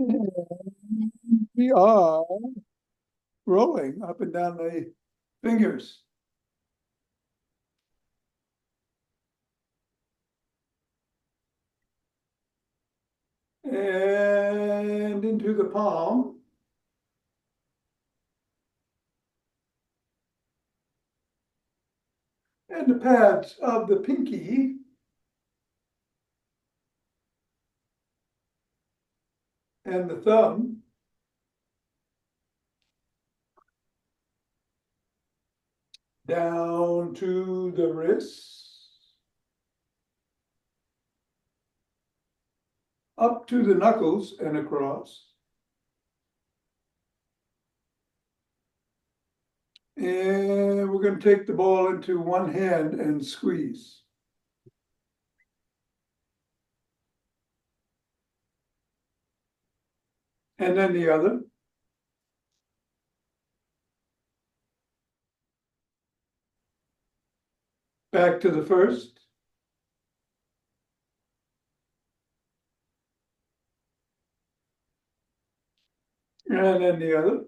And we are rolling up and down the fingers. And into the palm. And the pads of the pinky. And the thumb. Down to the wrists. Up to the knuckles and across. And we're going to take the ball into one hand and squeeze. And then the other. Back to the first. And then the other.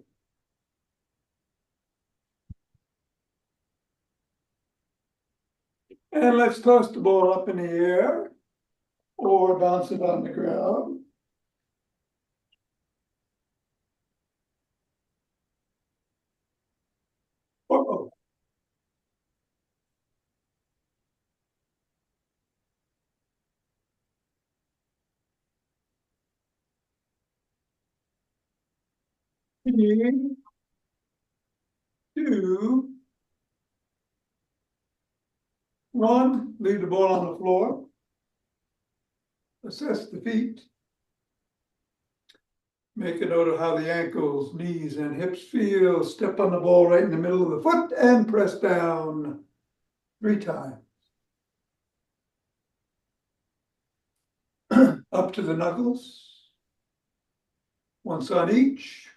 And let's toss the ball up in the air or bounce it on the ground. Uh-oh. Three, two, one. Leave the ball on the floor. Assess the feet. Make a note of how the ankles, knees, and hips feel. Step on the ball right in the middle of the foot and press down 3 times. Up to the knuckles. Once on each.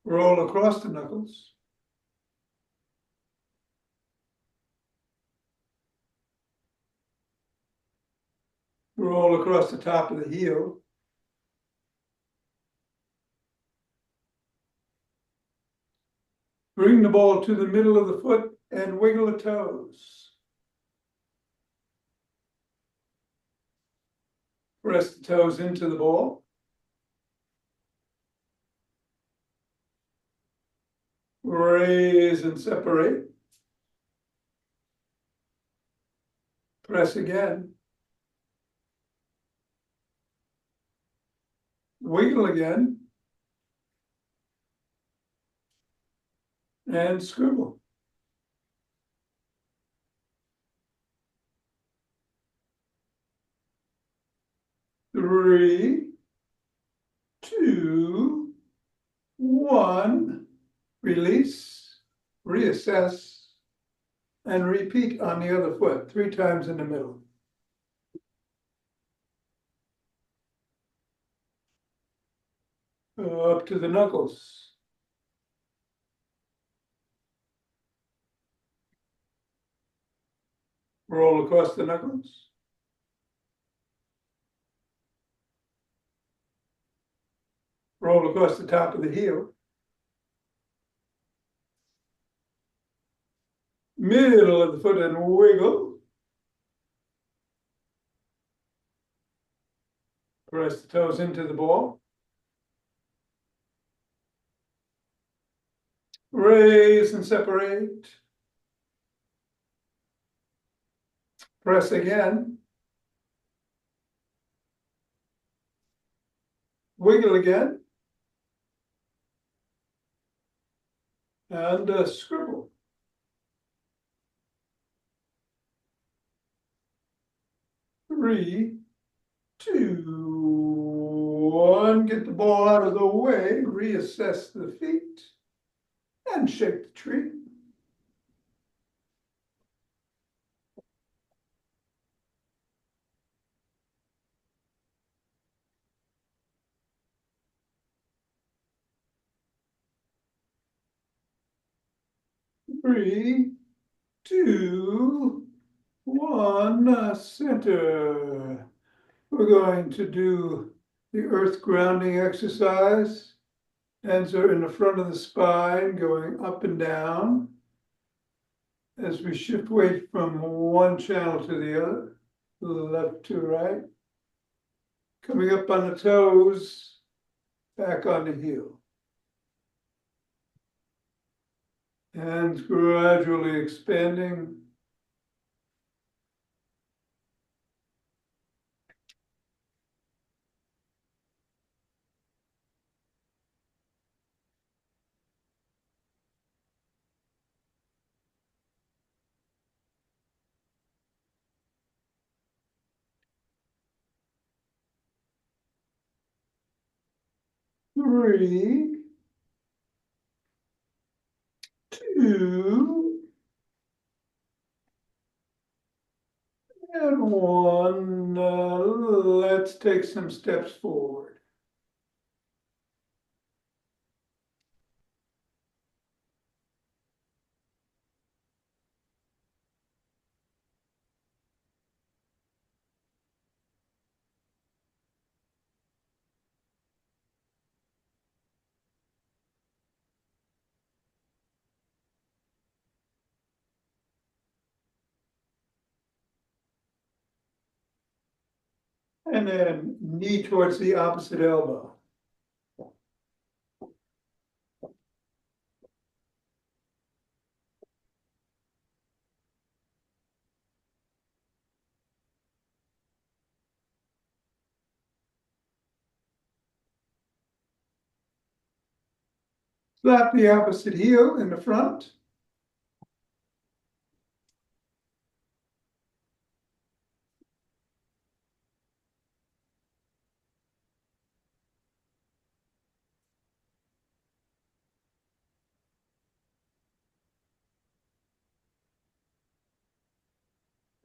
Roll across the knuckles. Roll across the top of the heel. Bring the ball to the middle of the foot and wiggle the toes. Press the toes into the ball. Raise and separate. Press again. Wiggle again. And scribble. Three, two, one. Release, reassess, and repeat on the other foot 3 times in the middle. Up to the knuckles. Roll across the knuckles. Roll across the top of the heel. Middle of the foot and wiggle. Press the toes into the ball. Raise and separate. Press again. Wiggle again. And scribble. Three, two, one. Get the ball out of the way. Reassess the feet. And shake the tree. Three, two, one, center. We're going to do the earth grounding exercise. Hands are in the front of the spine, going up and down as we shift weight from one channel to the other, left to right. Coming up on the toes, back on the heel. Hands gradually expanding. Three, two, and one. Let's take some steps forward. And then knee towards the opposite elbow. Slap the opposite heel in the front.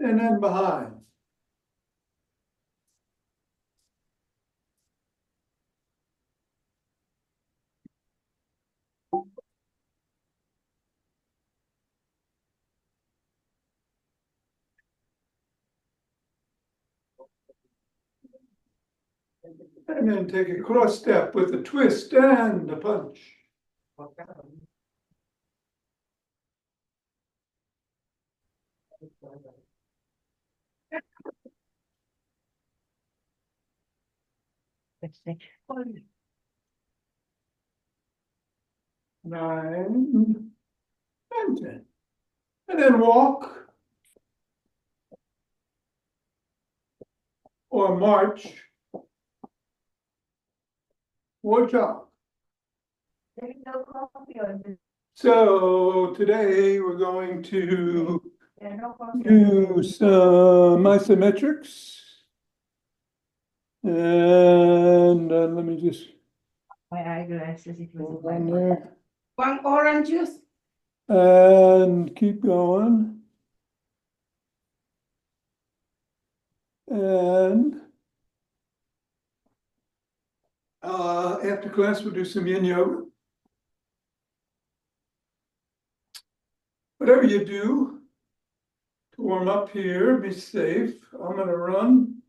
And then behind. And then take a cross step with a twist and a punch. Nine and 10. And then walk or march or jog. So today we're going to do some isometrics. And let me just My eyeglasses, it was put on there one orange juice. and keep going. And after class, we'll do some yin yoga. Whatever you do to warm up here, be safe. I'm gonna run,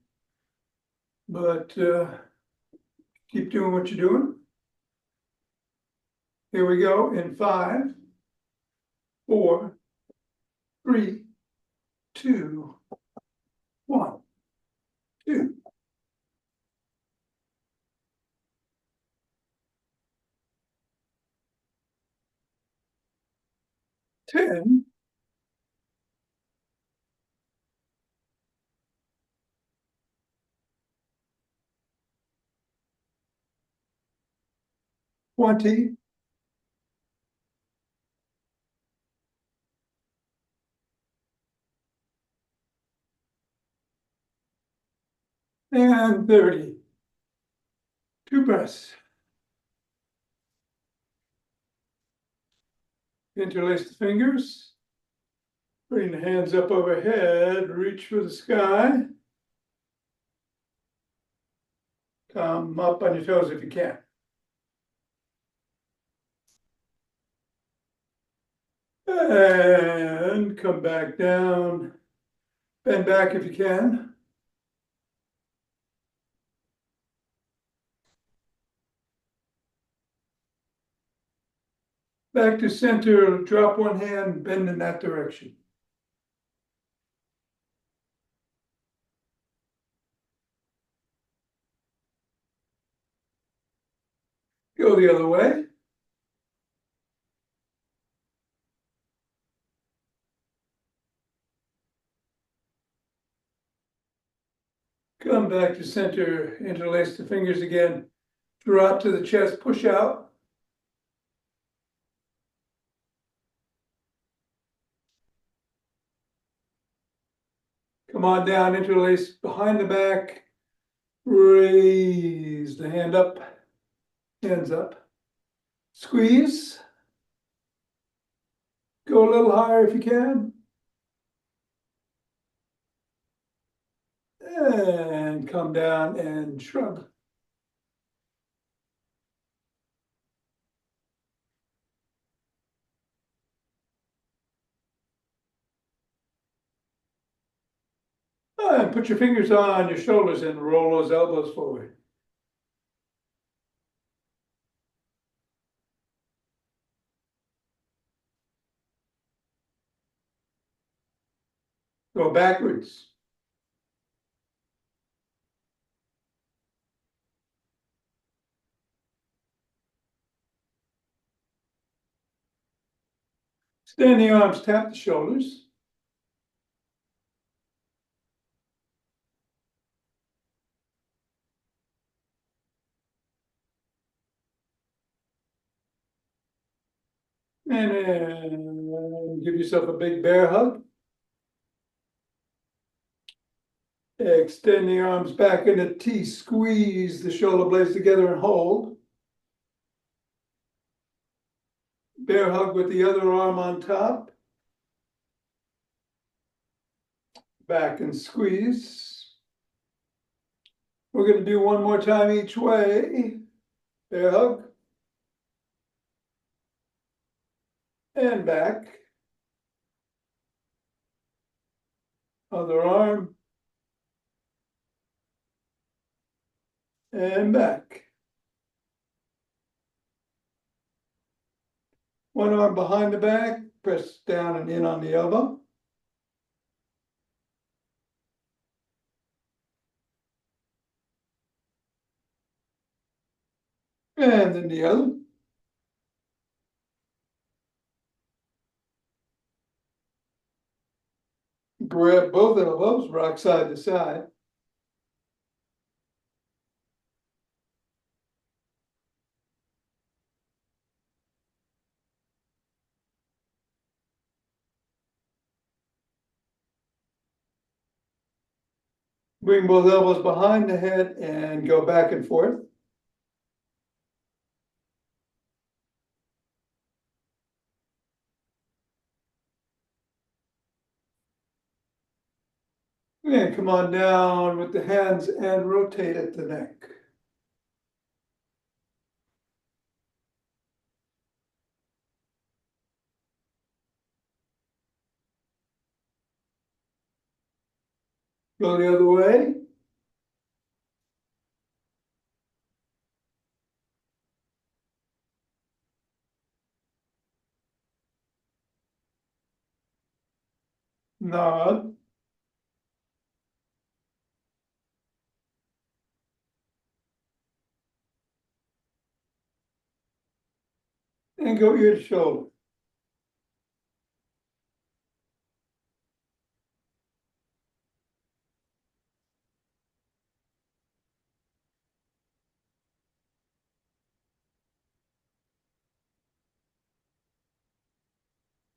but keep doing what you're doing. Here we go in 5, 4, 3, 2, 1, 2. 10. 20. And 30. 2 breaths. Interlace the fingers. Bring the hands up overhead, reach for the sky. Come up on your toes if you can. And come back down Bend back if you can. Back to center, drop one hand, bend in that direction. Go the other way. Come back to center, interlace the fingers again. Drop to the chest, push out. Come on down, interlace behind the back. Raise the hand up, hands up. Squeeze. Go a little higher if you can. And come down and shrug. And put your fingers on your shoulders and roll those elbows forward. Go backwards. Extend the arms, tap the shoulders. And give yourself a big bear hug. Extend the arms back in a T, squeeze the shoulder blades together and hold. Bear hug with the other arm on top. Back and squeeze. We're going to do one more time each way. Bear hug. And back. Other arm. And back. One arm behind the back, press down and in on the elbow. And then the other. Grab both elbows, rock side to side. Bring both elbows behind the head and go back and forth. And come on down with the hands and rotate at the neck. Go the other way. Nod. And go ear to shoulder.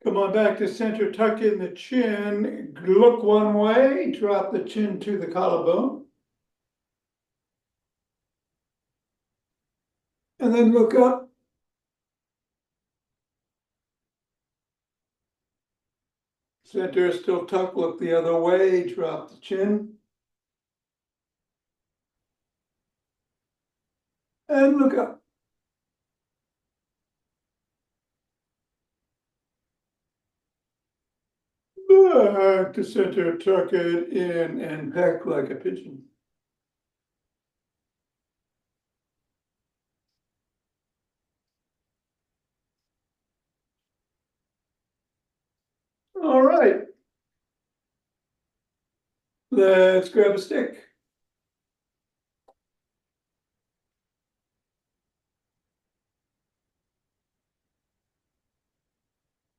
Come on back to center, tuck in the chin, look one way, drop the chin to the collarbone. And then look up. Center is still tucked, look the other way, drop the chin. And look up. To center, tuck it in and peck like a pigeon. All right. Let's grab a stick.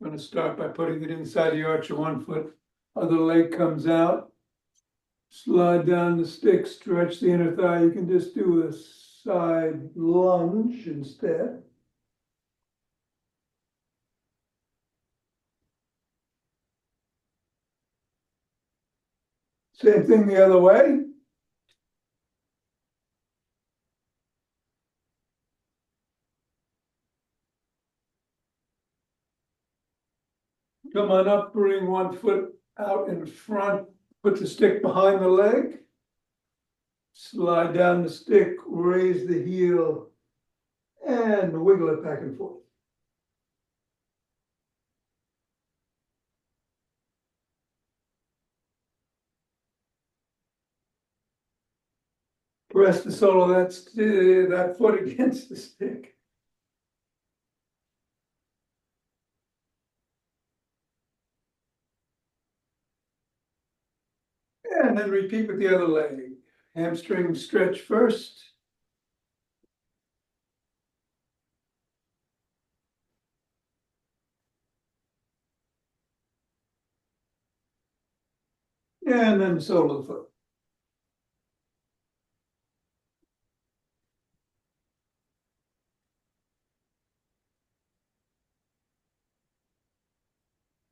I'm going to start by putting it inside the arch of 1 foot. Other leg comes out. Slide down the stick, stretch the inner thigh. You can just do a side lunge instead. Same thing the other way. Come on up, bring 1 foot out in front, put the stick behind the leg. Slide down the stick, raise the heel, and wiggle it back and forth. Press the sole of that foot against the stick. And then repeat with the other leg. Hamstring stretch first. And then sole of the foot.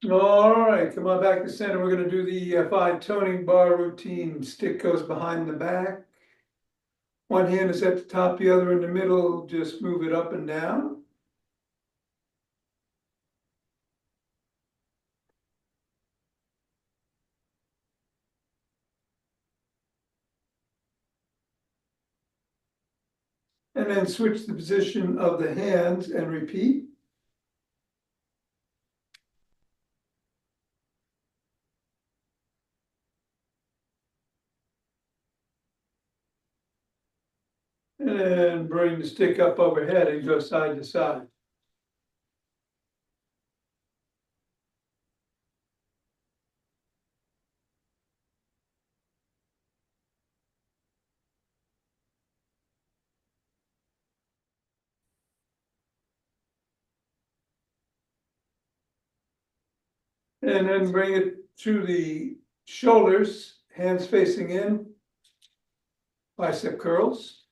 All right, come on back to center. We're going to do the 5 toning bar routine. Stick goes behind the back. One hand is at the top, the other in the middle. Just move it up and down. And then switch the position of the hands and repeat. And then bring the stick up overhead and go side to side. And then bring it through the shoulders, hands facing in, bicep curls.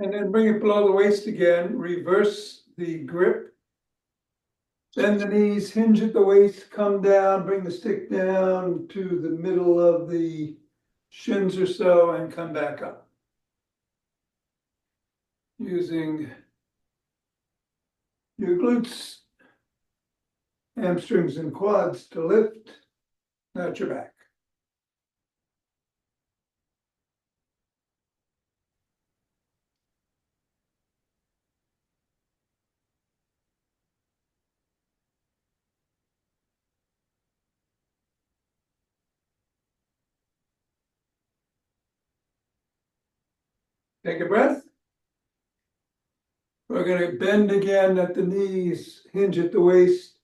And then bring it below the waist again, reverse the grip. Bend the knees, hinge at the waist, come down, bring the stick down to the middle of the shins or so and come back up. Using your glutes, hamstrings and quads to lift, not your back. Take a breath. We're going to bend again at the knees, hinge at the waist,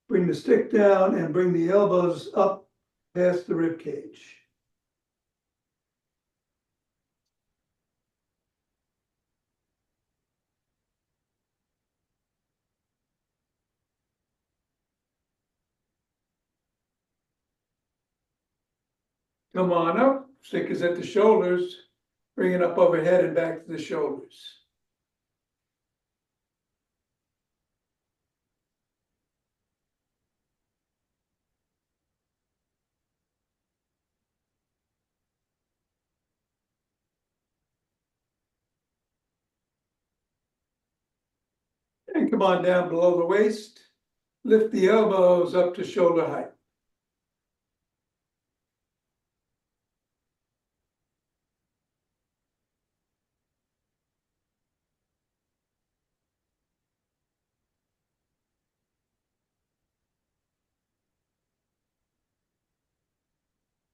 bring the stick down and bring the elbows up past the rib cage. Come on up, stick is at the shoulders, bring it up overhead and back to the shoulders. And come on down below the waist, lift the elbows up to shoulder height.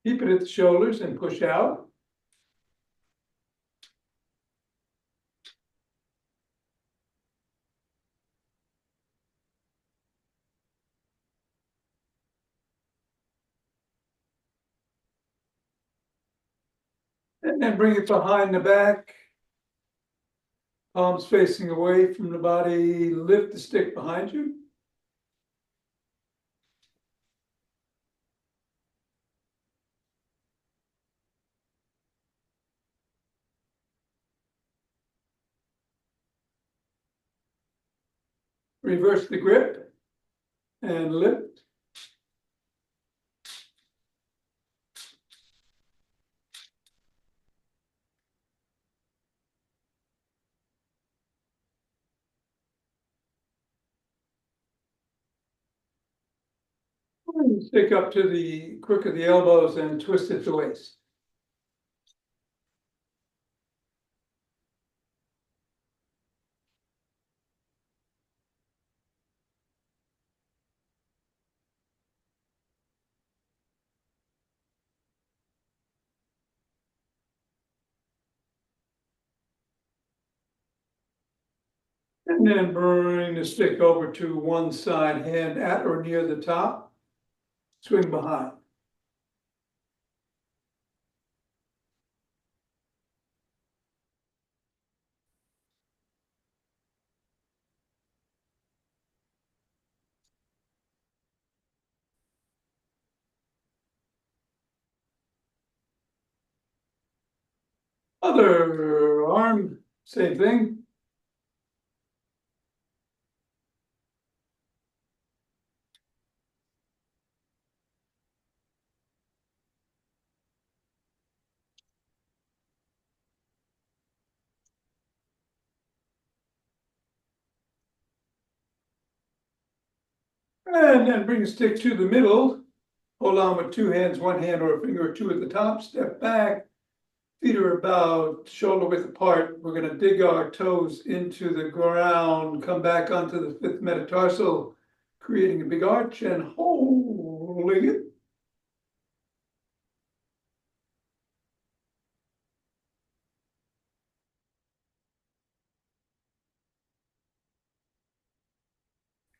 Keep it at the shoulders and push out. And then bring it behind the back. Palms facing away from the body. Lift the stick behind you. Reverse the grip and lift. Stick up to the crook of the elbows and twist at the waist. And then bring the stick over to one side, hand at or near the top. Swing behind. Other arm, same thing. And then bring the stick to the middle. Hold on with two hands, one hand or a finger or two at the top. Step back. Feet are about shoulder width apart. We're going to dig our toes into the ground, come back onto the fifth metatarsal, creating a big arch and holding it.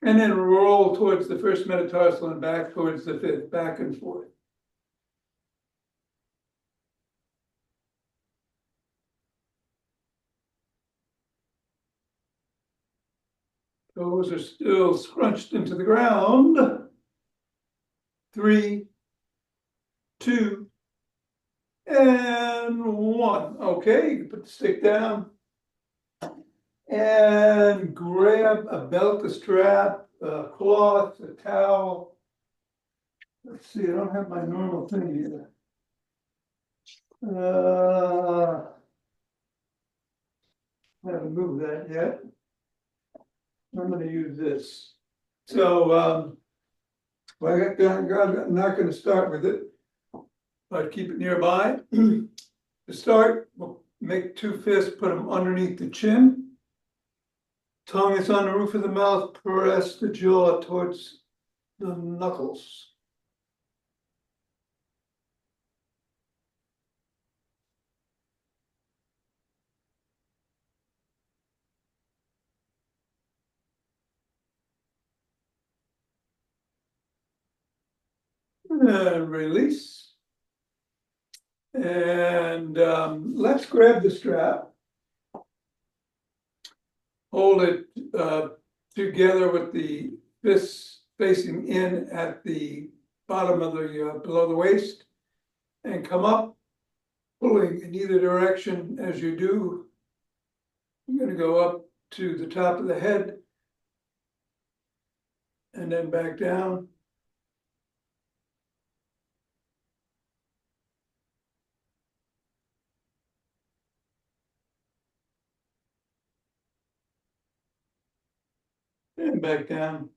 And then roll towards the first metatarsal and back towards the fifth, back and forth. Toes are still scrunched into the ground. 3, 2, and 1. Okay, you can put the stick down. And grab a belt, a strap, a cloth, a towel. Let's see, I don't have my normal thing here. I haven't moved that yet. I'm gonna use this. So, well, I'm not gonna start with it, but keep it nearby. To start, we'll make two fists, put them underneath the chin. Tongue is on the roof of the mouth, press the jaw towards the knuckles. And release. And let's grab the strap. Hold it together with the fists facing in at the bottom of the below the waist, and come up, pulling in either direction as you do. I'm going to go up to the top of the head and then back down. And back down.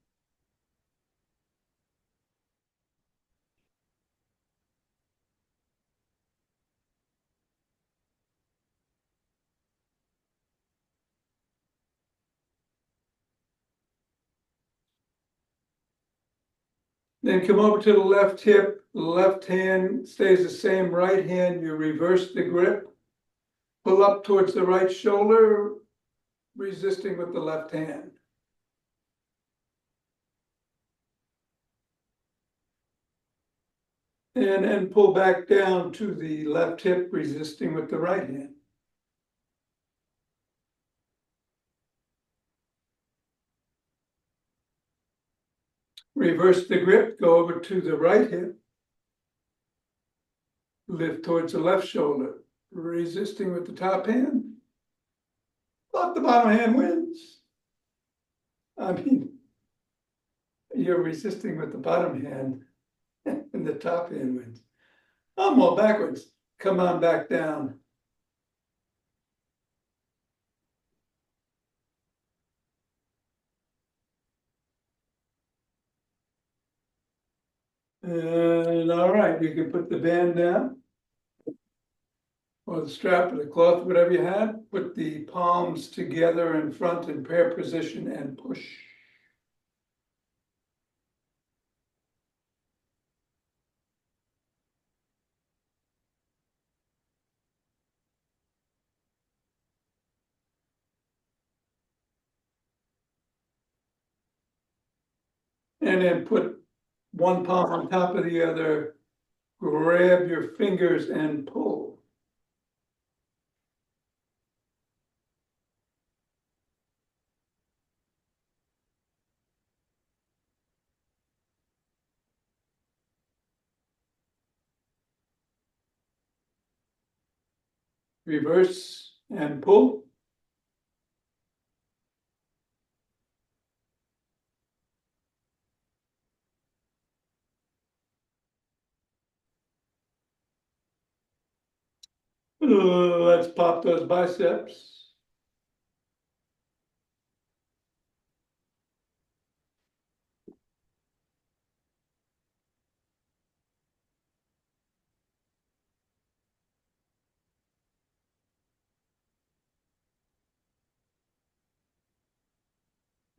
Then come over to the left hip, left hand stays the same, right hand, you reverse the grip. Pull up towards the right shoulder, resisting with the left hand. And then pull back down to the left hip, resisting with the right hand. Reverse the grip, go over to the right hip. Lift towards the left shoulder, resisting with the top hand. But the bottom hand wins. I mean, you're resisting with the bottom hand and the top hand wins. I'm all backwards. Come on back down. And all right, you can put the band down. Or the strap or the cloth, whatever you had. Put the palms together in front in prayer position and push. And then put one palm on top of the other. Grab your fingers and pull. Reverse and pull. Let's pop those biceps.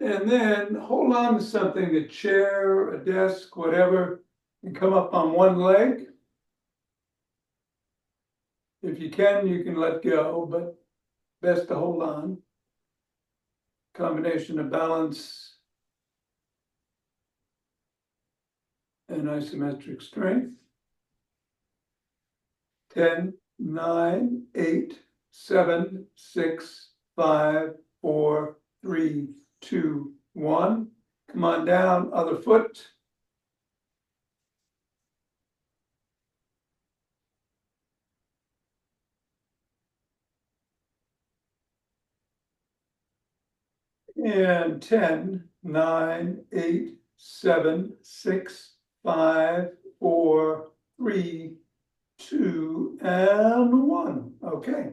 And then hold on to something, a chair, a desk, whatever, and come up on one leg. If you can let go, but best to hold on. Combination of balance and isometric strength. 10, 9, 8, 7, 6, 5, 4, 3, 2, 1. Come on down, other foot. And 10, 9, 8, 7, 6, 5, 4, 3, 2, and 1. Okay.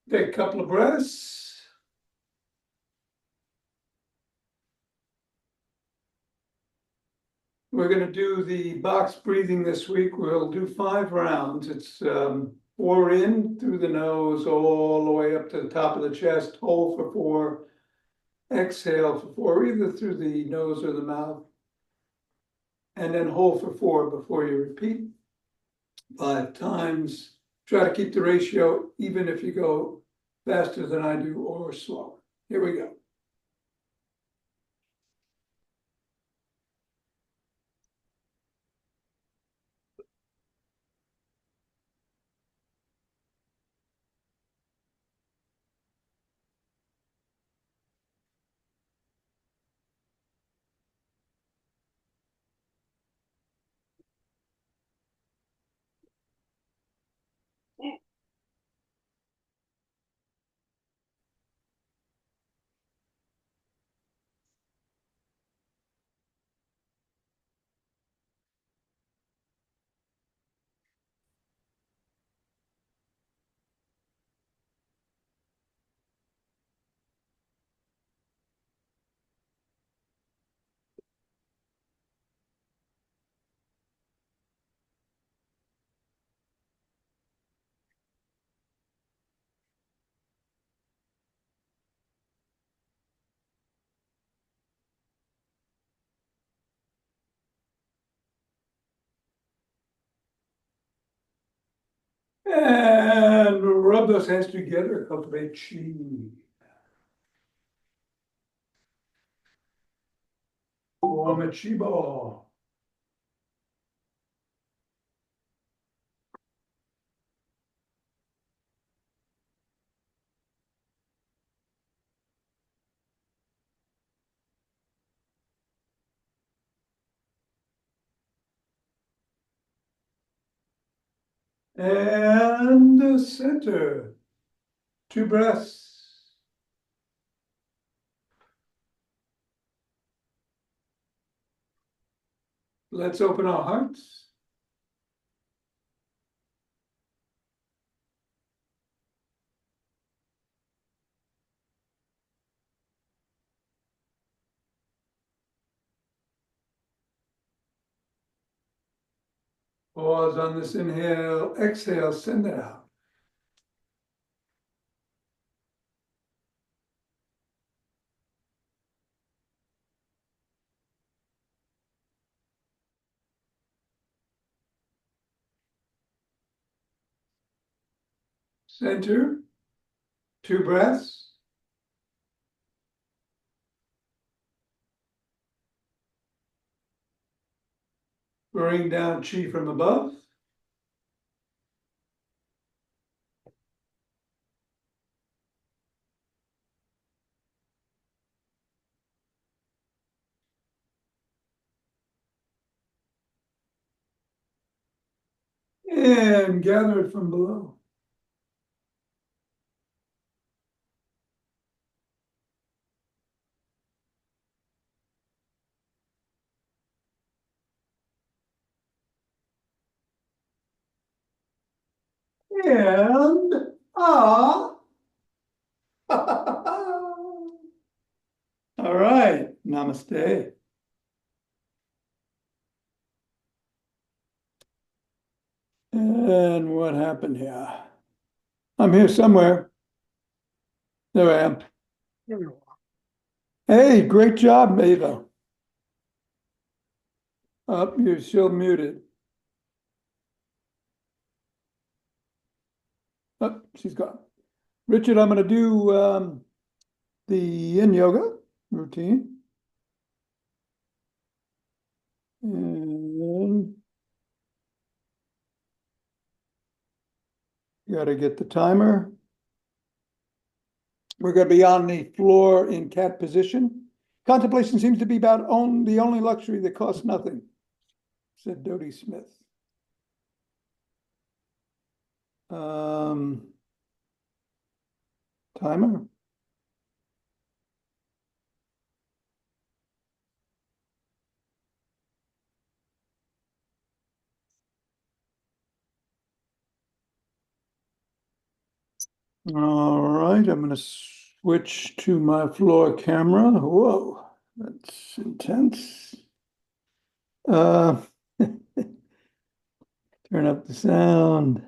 Take a couple of breaths. We're going to do the box breathing this week. We'll do 5 rounds. It's 4 in through the nose, all the way up to the top of the chest. Hold for 4. Exhale for 4, either through the nose or the mouth. And then hold for 4 before you repeat. 5 times. Try to keep the ratio even if you go faster than I do or slower. Here we go. And rub those hands together, cultivate chi. Form a chi ball. And the center. 2 breaths. Let's open our hearts. Pause on this inhale, exhale, send it out. Center, 2 breaths. Bring down chi from above. And gather it from below. And ah. All right, namaste. And what happened here? I'm here somewhere. There I am. Hey, great job, Ava. Up, you're still muted. Oh, she's gone. Richard, I'm going to do the yin yoga routine. And got to get the timer. We're going to be on the floor in cat position. Contemplation seems to be about the only luxury that costs nothing, said Dodie Smith. Timer. All right, I'm going to switch to my floor camera. Whoa, that's intense. Turn up the sound.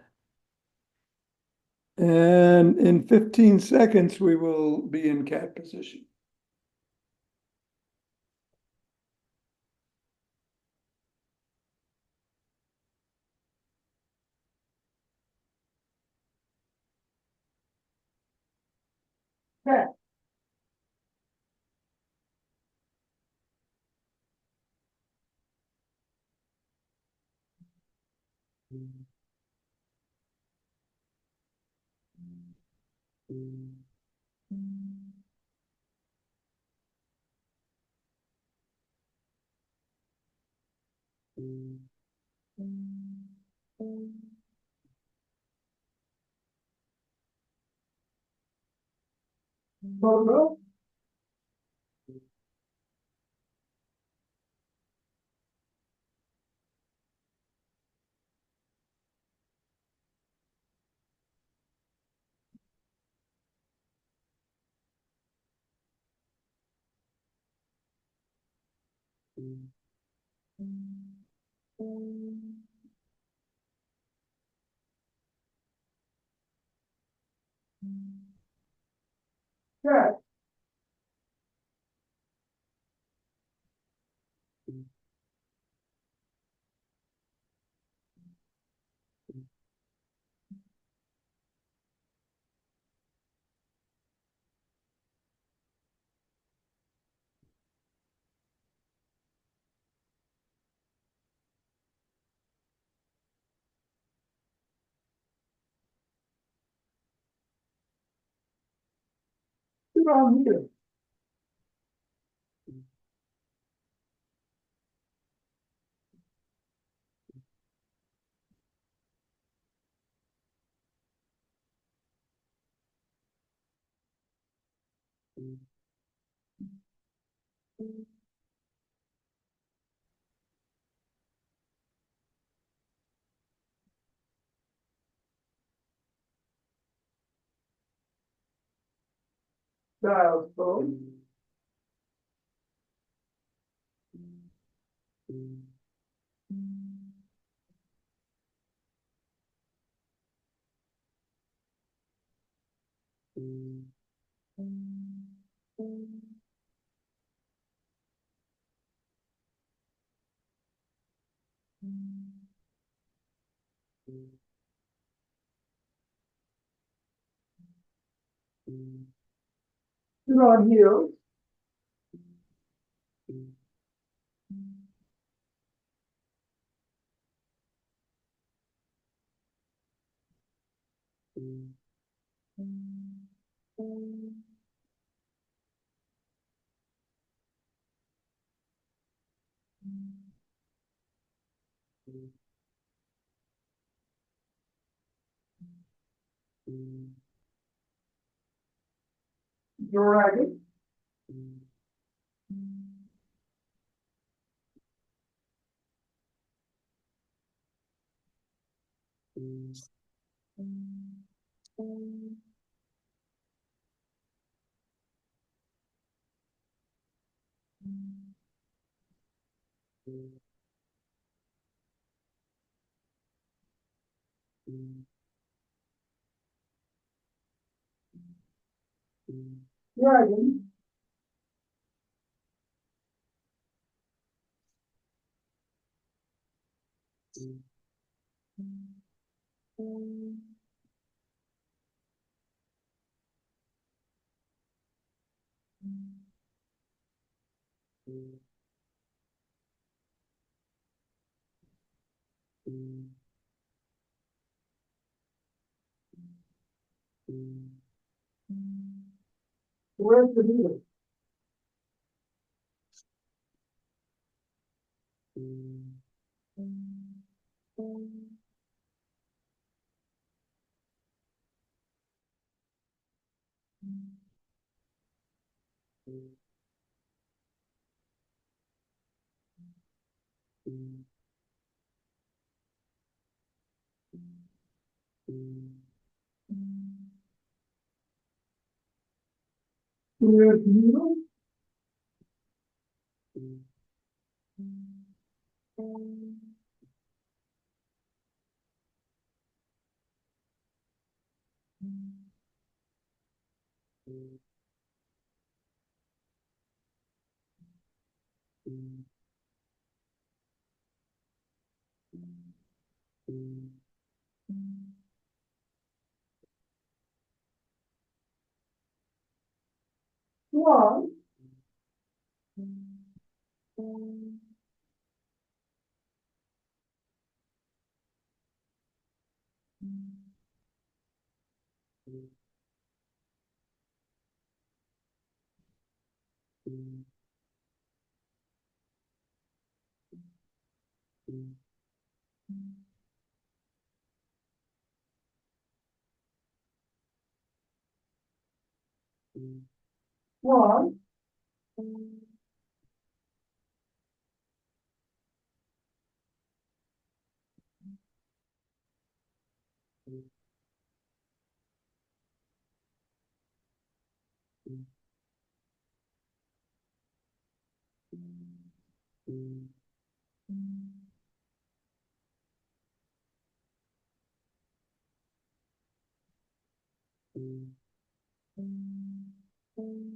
And in 15 seconds, we will be in cat position. Okay. Yeah. it on here. Dial phone. Put on heels. Drag it. Dragon. Where's the needle? Where's the needle? One. One.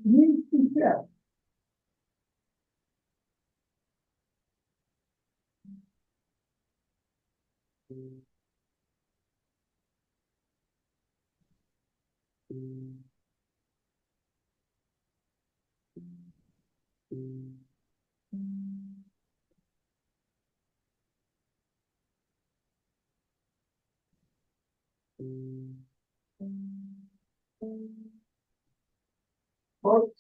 Needs to check. Okay.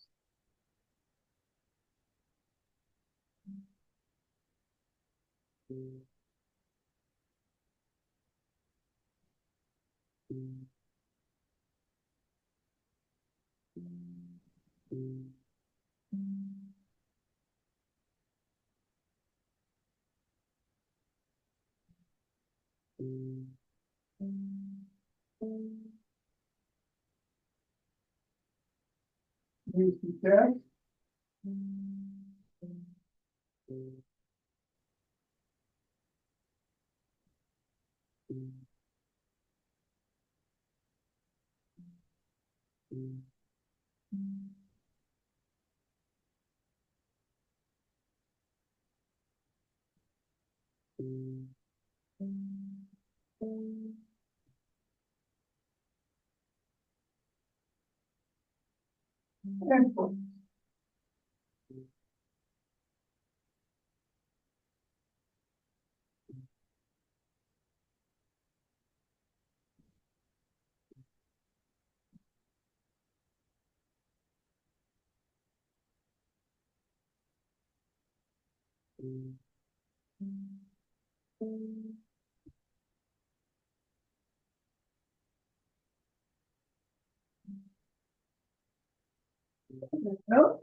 No.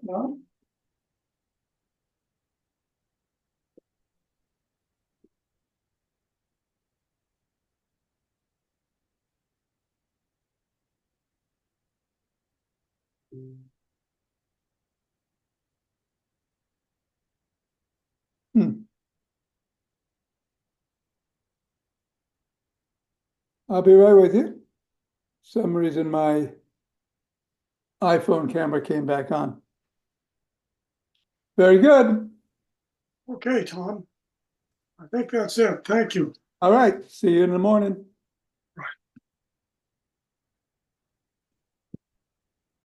No. I'll be right with you. Some reason my iPhone camera came back on. Very good. Okay, Tom. I think that's it. Thank you. All right. See you in the morning.